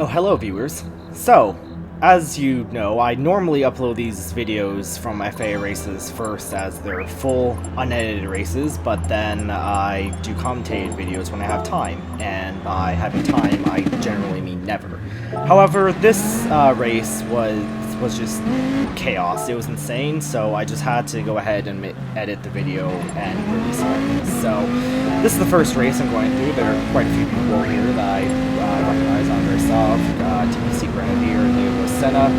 Oh, hello viewers. So, as you know, I normally upload these videos from FAA races first as they're full, unedited races, but then I do commentated videos when I have time, and by having time, I generally mean never. However, this race was just chaos. It was insane, so I just had to go ahead and edit the video and release it. So, this is the first race I'm going through. There are quite a few people here that I recognize on very soft. TPC Grenadier, Leo Senna.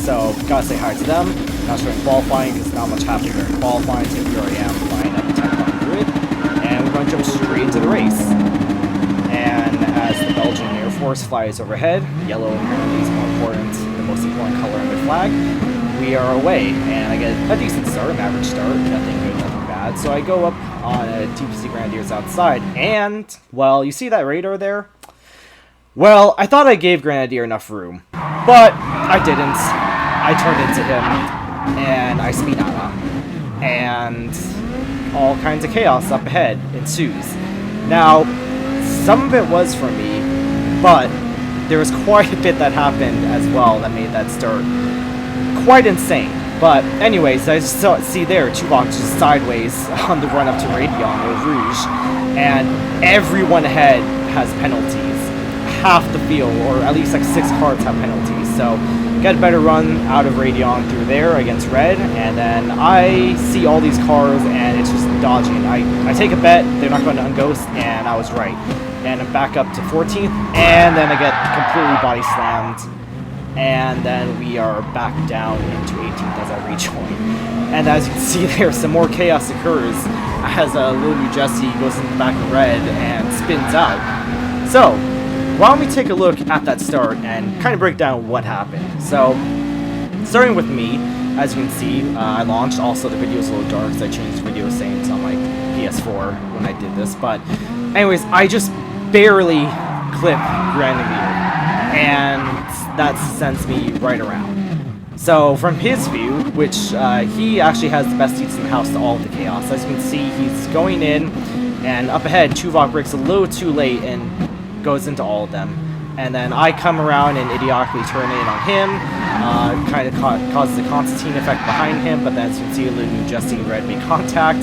So, gotta say hi to them. Not showing qualifying because not much happened during qualifying, so here I am flying up the 1000, and we're going to jump straight into the race. And as the Belgian Air Force flies overhead, yellow apparently is more important, the most important color on their flag, we are away, and I get a decent start, an average start, nothing good, nothing bad. So I go up on a TPC Grenadiers outside, and, well, you see that radar there? Well, I thought I gave Grenadier enough room, but I didn't. I turned into him, and I speed out of him, and all kinds of chaos up ahead ensues. Now, some of it was for me, but there was quite a bit that happened as well that made that start quite insane. But anyways, I just see there, Tuvok just sideways on the run up to Radion or Rouge, and everyone ahead has penalties. Half the field, or at least like 6 cars have penalties, so get a better run out of Radion through there against Red, and then I see all these cars and it's just dodging. I take a bet they're not going to unghost, and I was right. And I'm back up to 14th, and then I get completely body slammed, and then we are back down into 18th as I rejoin. And as you can see there, some more chaos occurs as little new Jesse goes in the back of Red and spins out. So, why don't we take a look at that start and kind of break down what happened. So, starting with me, as you can see, I launched. Also, the video is a little dark because I changed video settings on my PS4 when I did this. But anyways, I just barely clip Grenadier, and that sends me right around. So from his view, which he actually has the best seats in the house to all of the chaos. As you can see, he's going in, and up ahead, Tuvok breaks a little too late and goes into all of them. And then I come around and idiotically turn in on him, kind of causes a Constantine effect behind him, but then as you can see, little new Jesse and Red make contact,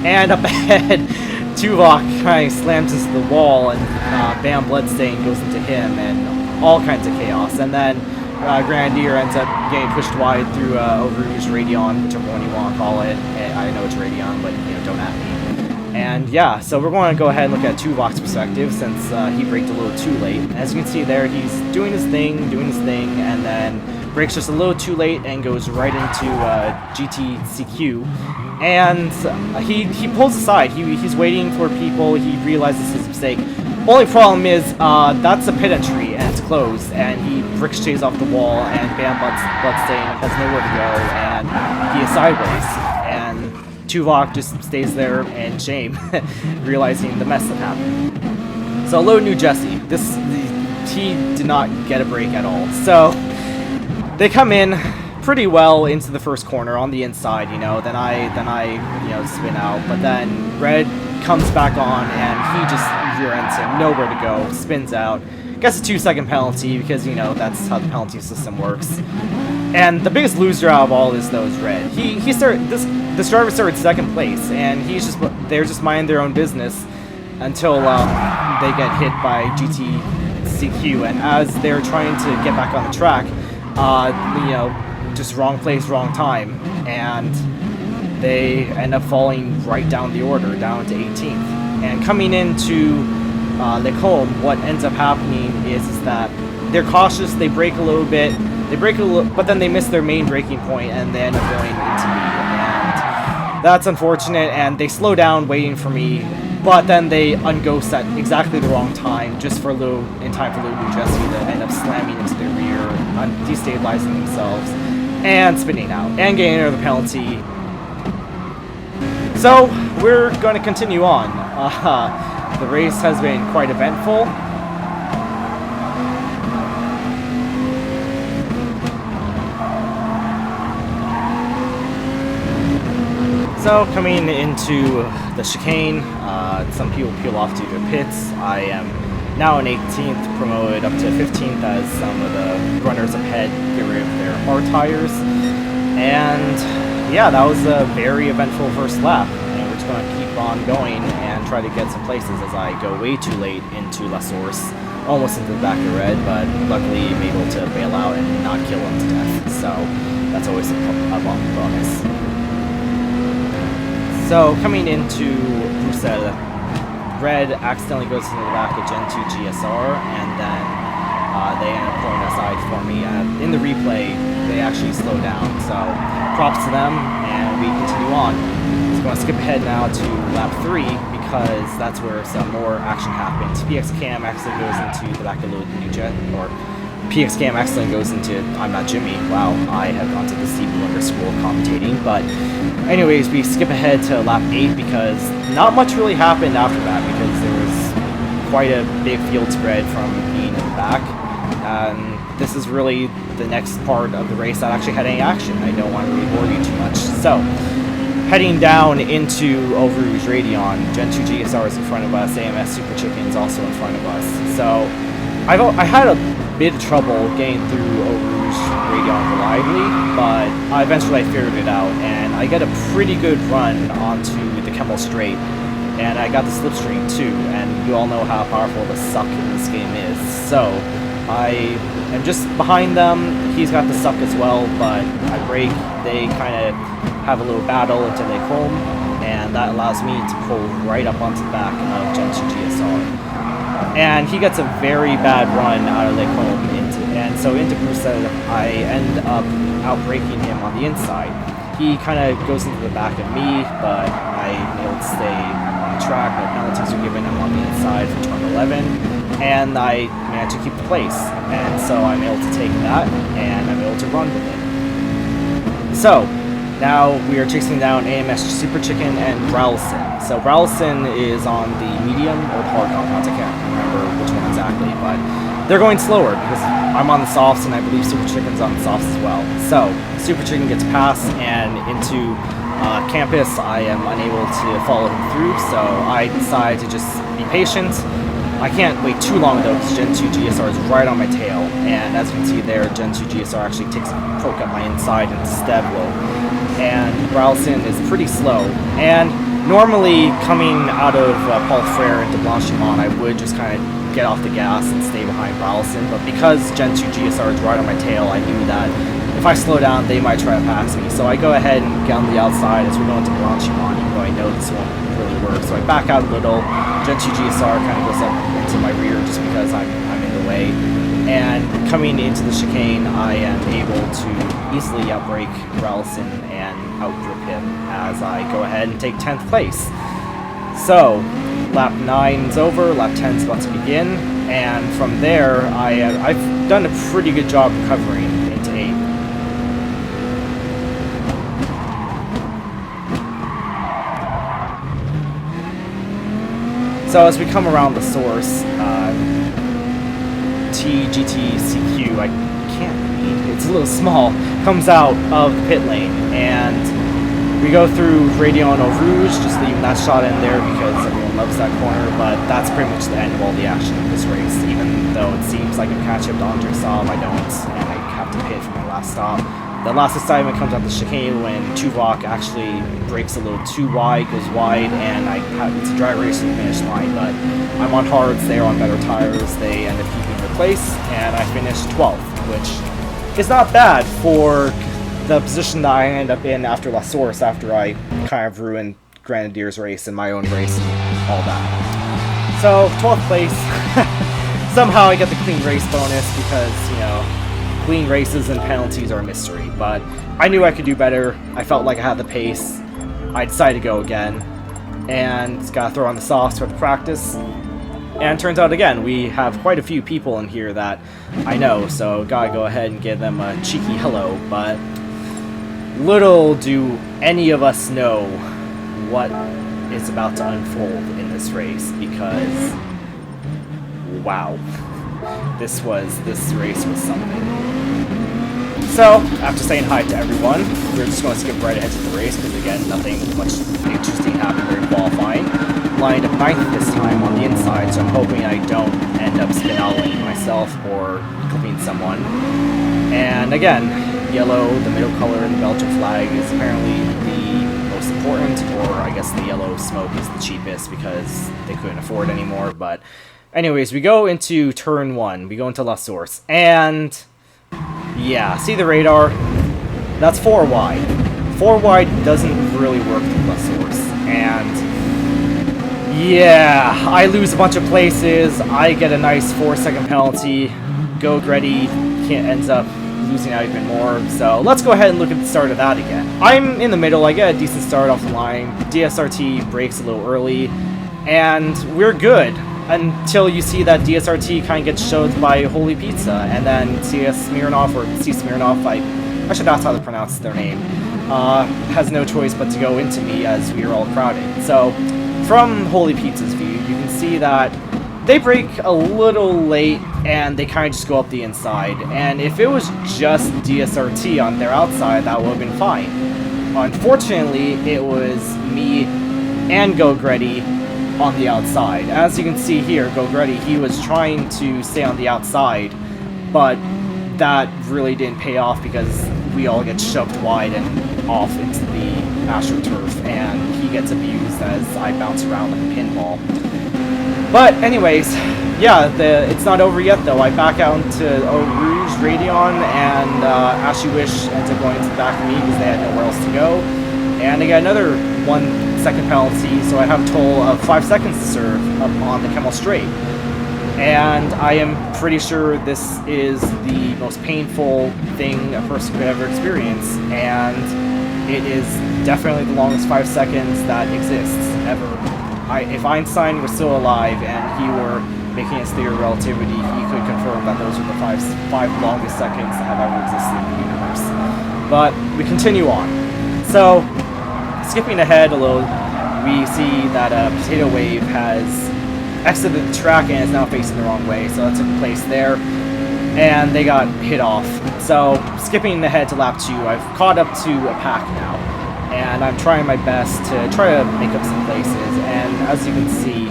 and up ahead, Tuvok kind of slams into the wall, and Bam Bloodstain goes into him, and all kinds of chaos. And then Grenadier ends up getting pushed wide through Rouge Radion, whichever one you want to call it. I know it's Radion, but don't at me. And yeah, so we're going to go ahead and look at Tuvok's perspective since he braked a little too late. As you can see there, he's doing his thing, and then brakes just a little too late and goes right into GTCQ. And he pulls aside. He's waiting for people. He realizes his mistake. Only problem is that's a pit entry and it's closed. And he ricochets off the wall, and Bam Bloodstain has nowhere to go, and he is sideways. And Tuvok just stays there in shame, realizing the mess that happened. So low new Jesse. He did not get a break at all. So they come in pretty well into the first corner on the inside, then I spin out, but then Red comes back on and he just rear ends him, nowhere to go, spins out, gets a 2-second penalty because that's how the penalty system works. And the biggest loser out of all this though is Red. This driver started second place, and they're just minding their own business until they get hit by GTCQ, and as they're trying to get back on the track, just wrong place, wrong time, and they end up falling right down the order, down to 18th. And coming into Lecombe, what ends up happening is that they're cautious, they brake a little bit, but then they miss their main braking point, and they end up going into me, and that's unfortunate, and they slow down waiting for me, but then they unghost at exactly the wrong time, just in time for little new Jesse to end up slamming into their rear, destabilizing themselves, and spinning out, and getting another penalty. So, we're going to continue on. The race has been quite eventful. So, coming into the chicane, some people peel off to their pits. I am now in 18th, promoted up to 15th as some of the runners up ahead get rid of their hard tires. And yeah, that was a very eventful first lap. And we're just going to keep on going and try to get some places as I go way too late into La Source, almost into the back of Red, but luckily I'm able to bail out and not kill him to death. So that's always a bonus. So coming into Bruxelles, Red accidentally goes into the back of Gen 2 GSR, and then they end up pulling aside for me. In the replay, they actually slow down, so props to them, and we continue on. So I'm going to skip ahead now to lap 3, because that's where some more action happens. PX Cam accidentally goes into the back of New Jet, or PX Cam accidentally goes into I'm Not Jimmy. Wow, I have gone to the Steve Wonder School of commentating, but anyways, we skip ahead to lap 8 because not much really happened after that because there was quite a big field spread from being in the back. This is really the next part of the race that actually had any action. I don't want to really bore you too much. So, heading down into Eau Rouge Radeon, Gen 2 GSR is in front of us, AMS Super Chicken's also in front of us. So, I had a bit of trouble getting through Eau Rouge Radeon reliably, but eventually I figured it out, and I get a pretty good run onto the Kemmel Straight, and I got the slipstream too, and you all know how powerful the suck in this game is. So I am just behind them. He's got the suck as well, but I brake. They kind of have a little battle until they home, and that allows me to pull right up onto the back of Gen 2 GSR. And he gets a very bad run out of Lake Home, and so into Bruxelles, I end up outbraking him on the inside. He kind of goes into the back of me, but I able to stay on the track. No penalties are given. I'm on the inside for turn 11, and I managed to keep the place. And so I'm able to take that, and I'm able to run with it. So now we are chasing down AMS Super Chicken and Browlson. So Browlson is on the medium or hard compounds. I can't remember which one exactly, but they're going slower because I'm on the softs, and I believe Super Chicken's on the softs as well. So Super Chicken gets past and into campus. I am unable to follow him through, so I decide to just be patient. I can't wait too long though, because Gen 2 GSR is right on my tail, and as you can see there, Gen 2 GSR actually takes a poke at my inside into Steblo, and Browlson is pretty slow. And normally, coming out of Paul Frere into Blanchimont, I would just kind of get off the gas and stay behind Browlson, but because Gen 2 GSR is right on my tail, I knew that if I slow down, they might try to pass me. So I go ahead and get on the outside as we're going to Blanchimont, even though I know this won't really work. So I back out a little. Gen 2 GSR kind of goes up into my rear just because I'm in the way. And coming into the chicane, I am able to easily outbrake Browlson and outgrip him as I go ahead and take 10th place. So, lap 9 is over, lap 10 is about to begin, and from there, I've done a pretty good job recovering into 8th. So as we come around the source, TGTCQ, I can't read, it's a little small, comes out of the pit lane, and we go through Radeon Eau Rouge, just leaving that shot in there because everyone loves that corner, but that's pretty much the end of all the action of this race, even though it seems like a catch up to Andre Saab, I don't, and I have to pit for my last stop. The last assignment comes out the chicane when Tuvok actually breaks a little too wide, goes wide, and it's a dry race to the finish line, but I'm on hards, they're on better tires, they end up keeping their place, and I finished 12th, which is not bad for the position that I end up in after La Source, after I kind of ruined Grenadier's race and my own race and all that. So, 12th place. Somehow I get the clean race bonus because, you know, clean races and penalties are a mystery, but I knew I could do better. I felt like I had the pace. I decided to go again, and gotta throw on the softs for the practice. And it turns out again, we have quite a few people in here that I know, so gotta go ahead and give them a cheeky hello, but little do any of us know what is about to unfold in this race, because wow, this race was something. So, after saying hi to everyone, we're just going to skip right ahead to the race, because again, nothing much interesting happened during qualifying. lined up 9th this time on the inside, so I'm hoping I don't end up spin-outling myself or clipping someone. And again, yellow, the middle color in the Belgian flag, is apparently the most important, or I guess the yellow smoke is the cheapest because they couldn't afford anymore. But anyways, we go into turn 1. We go into La Source, and yeah, see the radar? That's 4 wide. 4 wide doesn't really work with La Source, and yeah, I lose a bunch of places. I get a nice 4-second penalty. Go Gretty ends up losing out even more. So let's go ahead and look at the start of that again. I'm in the middle. I get a decent start off the line. DSRT breaks a little early, and we're good until you see that DSRT kind of gets shoved by Holy Pizza, and then CS Smirnoff, or C Smirnoff, I should ask how to pronounce their name, has no choice but to go into me as we are all crowded. So from Holy Pizza's view, you can see that they break a little late and they kind of just go up the inside. And if it was just DSRT on their outside, that would have been fine. Unfortunately, it was me and Gogretti on the outside. As you can see here, Gogretti, he was trying to stay on the outside, but that really didn't pay off because we all get shoved wide and off into the AstroTurf, and he gets abused as I bounce around like a pinball. But anyways, yeah, it's not over yet though. I back out into Eau Rouge, Radeon, and Ashy Wish ends up going to the back of me because they had nowhere else to go. And I get another 1-second penalty, so I have a total of 5 seconds to serve up on the Camel Straight. And I am pretty sure this is the most painful thing a person could ever experience, and it is definitely the longest 5 seconds that exists ever. If Einstein was still alive and he were making his theory of relativity, he could confirm that those are the five longest seconds that have ever existed in the universe. But we continue on. So, skipping ahead a little, we see that Potato Wave has exited the track and is now facing the wrong way, so that took place there, and they got hit off. So, skipping ahead to lap 2, I've caught up to a pack now, and I'm trying my best to try to make up some places, and as you can see,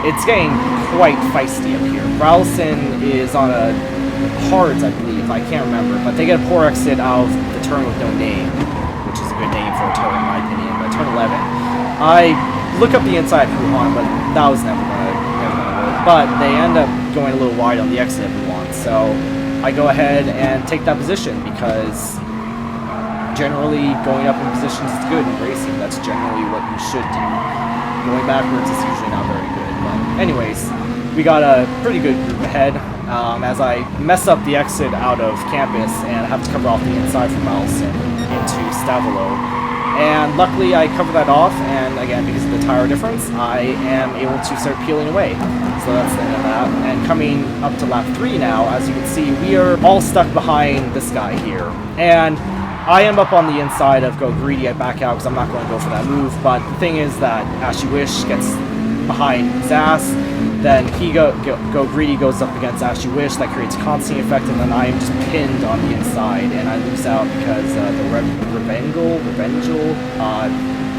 it's getting quite feisty up here. Rowlson is on a hards, I believe, I can't remember, but they get a poor exit out of the turn with no name, which is a good name for a turn in my opinion, but turn 11. I look up the inside of Wuhan, but that was never gonna work. But they end up going a little wide on the exit of Wuhan, so I go ahead and take that position because generally going up in positions is good in racing. That's generally what you should do. Going backwards is usually not very good. But anyways, we got a pretty good group ahead as I mess up the exit out of campus and have to cover off the inside from Allison into Stavolo. And luckily I covered that off, and again, because of the tire difference, I am able to start peeling away. So that's the end of that. And coming up to lap 3 now, as you can see, we are all stuck behind this guy here. And I am up on the inside of Go Greedy. I back out because I'm not going to go for that move. But the thing is that Ashy Wish gets behind Zas. Then he Go Greedy goes up against Ashy Wish. That creates a constant effect, and then I am just pinned on the inside, and I lose out because the Revengel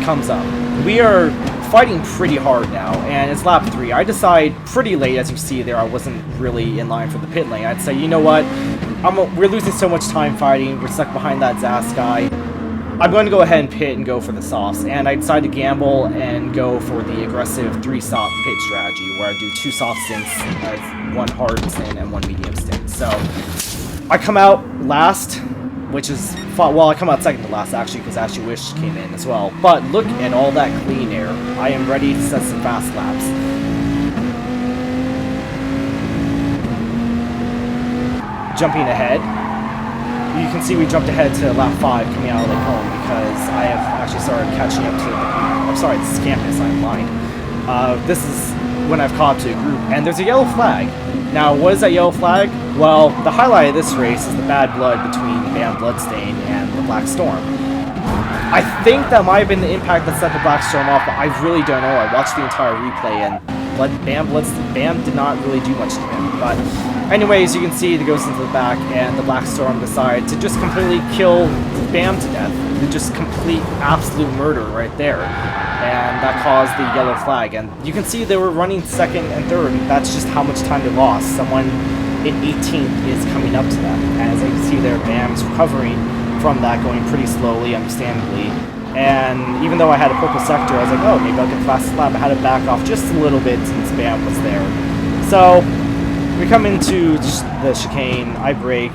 comes up. We are fighting pretty hard now, and it's lap 3. I decide pretty late, as you see there, I wasn't really in line for the pit lane. I'd say, you know what? We're losing so much time fighting. We're stuck behind that Zas guy. I'm going to go ahead and pit and go for the softs, and I decide to gamble and go for the aggressive 3-soft pit strategy, where I do 2 soft stints, 1 hard stint, and 1 medium stint. So, I come out last, which is, well, I come out second to last, actually, because Ashy Wish came in as well. But look at all that clean air. I am ready to set some fast laps. Jumping ahead. You can see we jumped ahead to lap 5 coming out of Lake Home because I have actually started catching up to the group. I'm sorry, this is campus, I'm blind. This is when I've caught up to a group, and there's a yellow flag. Now, what is that yellow flag? Well, the highlight of this race is the bad blood between Bam Bloodstain and the Black Storm. I think that might have been the impact that set the Black Storm off, but I really don't know. I watched the entire replay, and Bam did not really do much to him. But anyways, you can see it goes into the back, and the Black Storm decides to just completely kill Bam to death. Just complete, absolute murder right there. And that caused the yellow flag. And you can see they were running second and third. That's just how much time they lost. Someone in 18th is coming up to them. And as you can see there, Bam's recovering from that, going pretty slowly, understandably. And even though I had a purple sector, I was like, oh, maybe I'll get the fastest lap. I had to back off just a little bit since Bam was there. So we come into the chicane. I brake.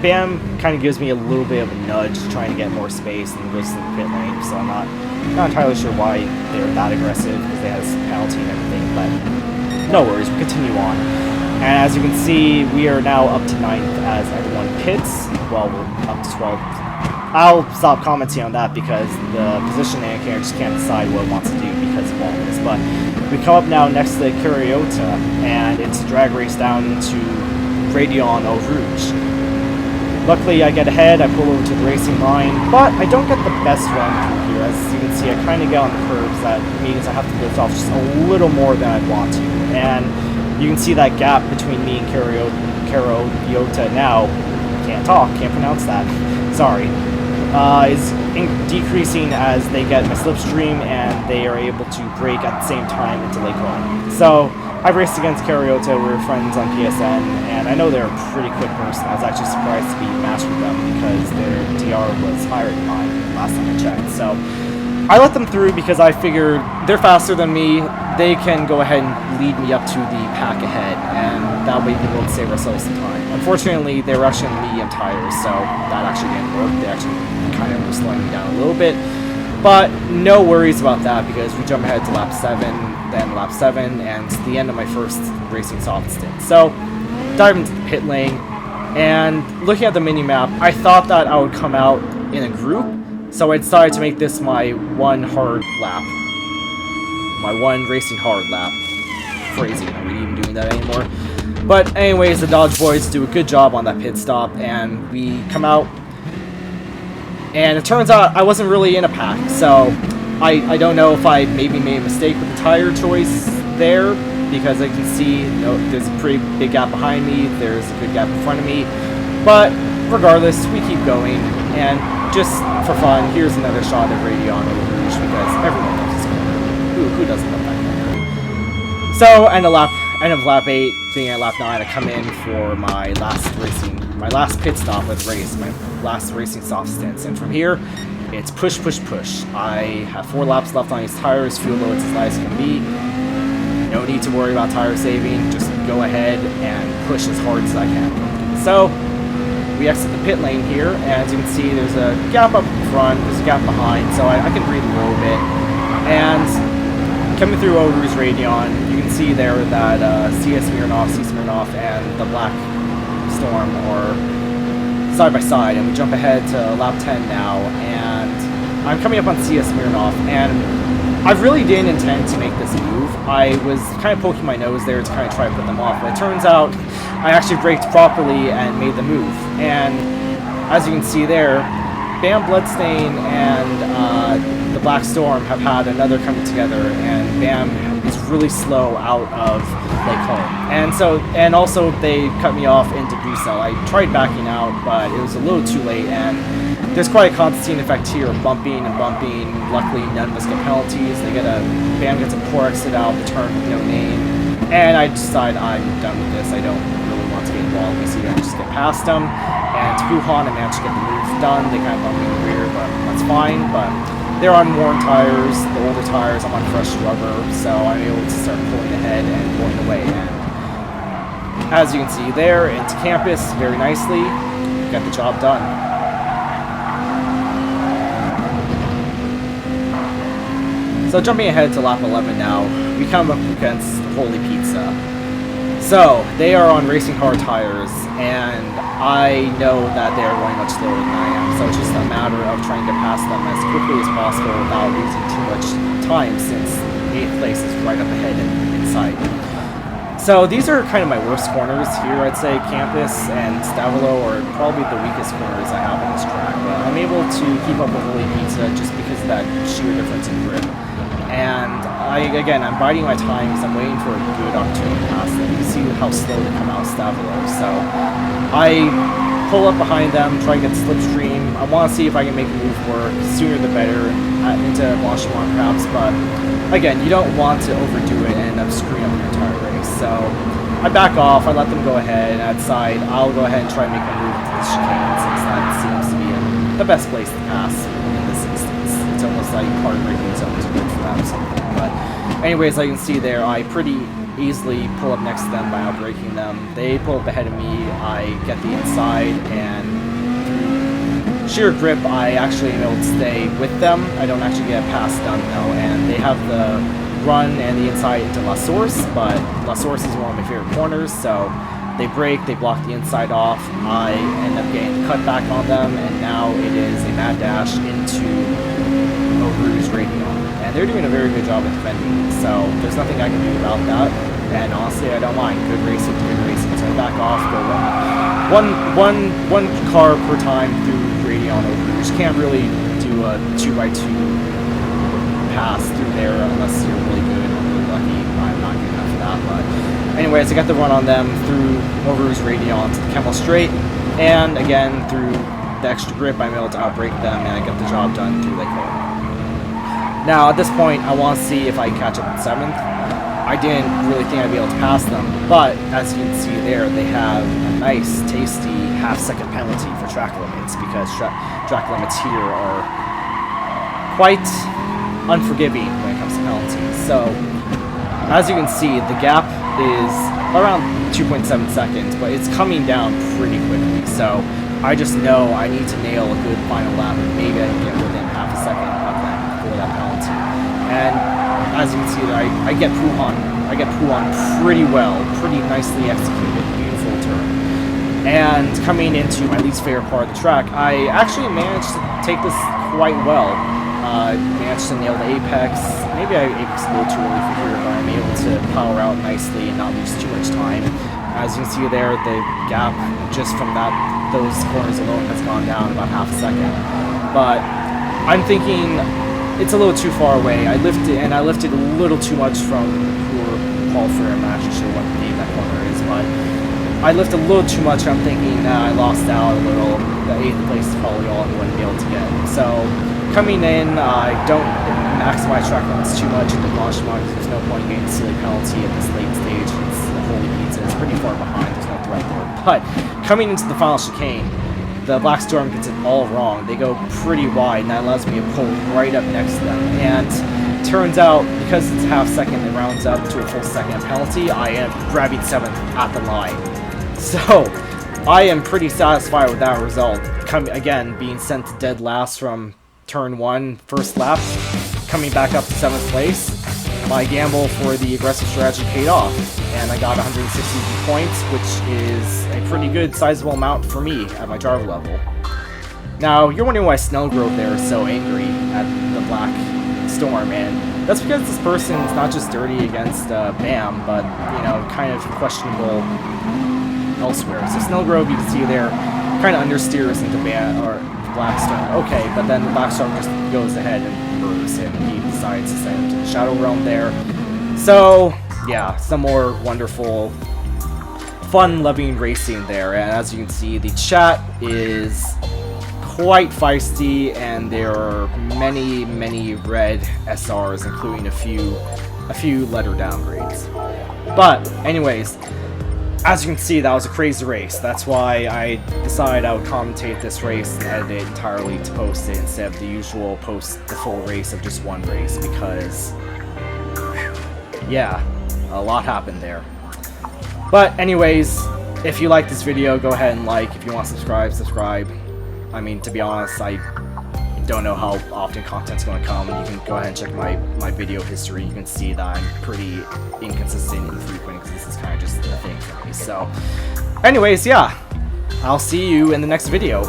Bam kind of gives me a little bit of a nudge, trying to get more space, and goes to the pit lane. So I'm not entirely sure why they're that aggressive, because they had a penalty and everything. But no worries, we continue on. And as you can see, we are now up to 9th as everyone pits. Well, we're up to 12th. I'll stop commenting on that because the positioning here just can't decide what it wants to do because of all this. But we come up now next to Curiota, and it's a drag race down to Radion Eau Rouge. Luckily, I get ahead, I pull over to the racing line, but I don't get the best run through here. As you can see, I kind of get on the curbs. That means I have to lift off just a little more than I'd want to. And you can see that gap between me and Curiota now. Can't talk, can't pronounce that. Sorry. Is decreasing as they get my slipstream and they are able to brake at the same time into Lake Home. So I've raced against Curiota. We were friends on PSN, and I know they're a pretty quick person. I was actually surprised to be matched with them because their DR was higher than mine last time I checked. So I let them through because I figured they're faster than me. They can go ahead and lead me up to the pack ahead, and that way we will save ourselves some time. Unfortunately, they were actually on medium tires, so that actually didn't work. They actually kind of were slowing me down a little bit. But no worries about that because we jump ahead to lap 7, then lap 7, and it's the end of my first racing soft stint. So, dive into the pit lane, and looking at the mini-map, I thought that I would come out in a group, so I decided to make this my one hard lap. My one racing hard lap. Crazy, I'm not even doing that anymore. But anyways, the Dodge boys do a good job on that pit stop, and we come out. And it turns out I wasn't really in a pack, so I don't know if I maybe made a mistake with the tire choice there, because I can see, you know, there's a pretty big gap behind me, there's a good gap in front of me, but regardless, we keep going, and just for fun, here's another shot of Radion Eau Rouge, because everyone loves this corner. Who doesn't love that corner? So, end of lap 8, being at lap 9, I come in for my last pit stop of the race, my last racing soft stints, and from here, it's push, push, push. I have 4 laps left on these tires, fuel load's as nice as can be. No need to worry about tire saving, just go ahead and push as hard as I can. So, we exit the pit lane here, and as you can see, there's a gap up front, there's a gap behind, so I can breathe a little bit. And coming through Eau Rouge Radion, you can see there that C Smirnoff, and the Black Storm are side by side, and we jump ahead to lap 10 now, and I'm coming up on CS Smirnoff, and I really didn't intend to make this move. I was kind of poking my nose there to kind of try to put them off, but it turns out I actually braked properly and made the move. And as you can see there, Bam Bloodstain and the Black Storm have had another coming together, and Bam is really slow out of Lake Home. And also they cut me off into Bucel. I tried backing out, but it was a little too late, and there's quite a Constantine effect here, bumping and bumping. Luckily, none of us get penalties. Bam gets a poor exit out of the turn with no name, and I decide I'm done with this. I don't really want to get involved. We see I just get past them, and to Wuhan, I managed to get the move done. They kind of bumped me in the rear, but that's fine. But they're on worn tires, the older tires. I'm on fresh rubber, so I'm able to start pulling ahead and pulling away. And as you can see there, into campus very nicely, got the job done. So jumping ahead to lap 11 now, we come up against Holy Pizza. So they are on racing hard tires, and I know that they are going much slower than I am. So it's just a matter of trying to pass them as quickly as possible without losing too much time, since 8th place is right up ahead and inside. So these are kind of my worst corners here. I'd say Campus and Stavolo are probably the weakest corners I have on this track. But I'm able to keep up with Holy Pizza just because of that sheer difference in grip. And I'm biding my time because I'm waiting for a good opportunity to pass them. You can see how slow they come out of Stavolo. So I pull up behind them, try and get the slipstream, I want to see if I can make a move work sooner the better into Blanchimont perhaps, but again, you don't want to overdo it and end up screwing up your entire race. So I back off, I let them go ahead, and I decide I'll go ahead and try and make a move to the chicane since that seems to be the best place to pass in this instance. It's almost like hard braking zone is good for that or something. But anyways, like you can see there, I pretty easily pull up next to them by outbraking them. They pull up ahead of me, I get the inside, and through sheer grip, I actually am able to stay with them. I don't actually get a pass done though, and they have the run and the inside into La Source, but La Source is one of my favorite corners, so they break, they block the inside off, I end up getting the cut back on them, and now it is a mad dash into Eau Rouge Radion. And they're doing a very good job at defending, so there's nothing I can do about that, and honestly I don't mind. Good racing, so I back off, go one car per time through Radion Eau Rouge. Can't really do a 2x2 pass through there unless you're really good or really lucky. I'm not good enough for that, but anyways, I got the run on them through Eau Rouge Radion to the Kemmel Straight, and again through the extra grip I'm able to outbrake them, and I get the job done through Lake Como. Now at this point I want to see if I can catch up in 7th. I didn't really think I'd be able to pass them, but as you can see there, they have a nice tasty half-second penalty for track limits, because track limits here are quite unforgiving when it comes to penalties. So as you can see, the gap is around 2.7 seconds, but it's coming down pretty quickly, so I just know I need to nail a good final lap, and maybe I can get within half a second of them for that penalty. And as you can see, I get Pouhon pretty well, pretty nicely executed, beautiful turn. And coming into my least favorite part of the track, I actually managed to take this quite well. Managed to nail the apex. Maybe I apexed a little too early for here, but I'm able to power out nicely and not lose too much time. As you can see there, the gap just from those corners alone has gone down about half a second. But I'm thinking it's a little too far away. I lifted a little too much from poor Paul Fair. I'm not actually sure what the name of that corner is, but I lifted a little too much. I'm thinking I lost out a little. The 8th place is probably all I'm going to be able to get. So coming in, I don't maximize track limits too much into Blanchimont because there's no point in getting a silly penalty at this late stage. It's the Holy Pizza. It's pretty far behind. There's no threat there. But coming into the final chicane, the Black Storm gets it all wrong. They go pretty wide, and that allows me to pull right up next to them. And turns out, because it's half second, it rounds up to a full second penalty. I am grabbing 7th at the line. So I am pretty satisfied with that result. Again, being sent to dead last from turn 1, first lap, coming back up to 7th place. My gamble for the aggressive strategy paid off, and I got 160 points, which is a pretty good sizable amount for me at my driver level. Now, you're wondering why Snellgrove there is so angry at the Black Storm, and that's because this person is not just dirty against BAM, but, you know, kind of questionable elsewhere. So Snellgrove, you can see there, kind of understeers into BAM, or Black Storm. Okay, but then the Black Storm just goes ahead and murders him. He decides to send him to the Shadow Realm there. So, yeah, some more wonderful, fun-loving racing there. And as you can see, the chat is quite feisty, and there are many, many red SRs, including a few letter downgrades. But, anyways, as you can see, that was a crazy race. That's why I decided I would commentate this race and edit it entirely to post it instead of the usual post the full race of just one race, because, yeah, a lot happened there. But anyways, if you like this video, go ahead and like. If you want to subscribe. I mean, to be honest, I don't know how often content's going to come. You can go ahead and check my video history. You can see that I'm pretty inconsistent and frequent, because this is kind of just a thing for me. So anyways, yeah, I'll see you in the next video.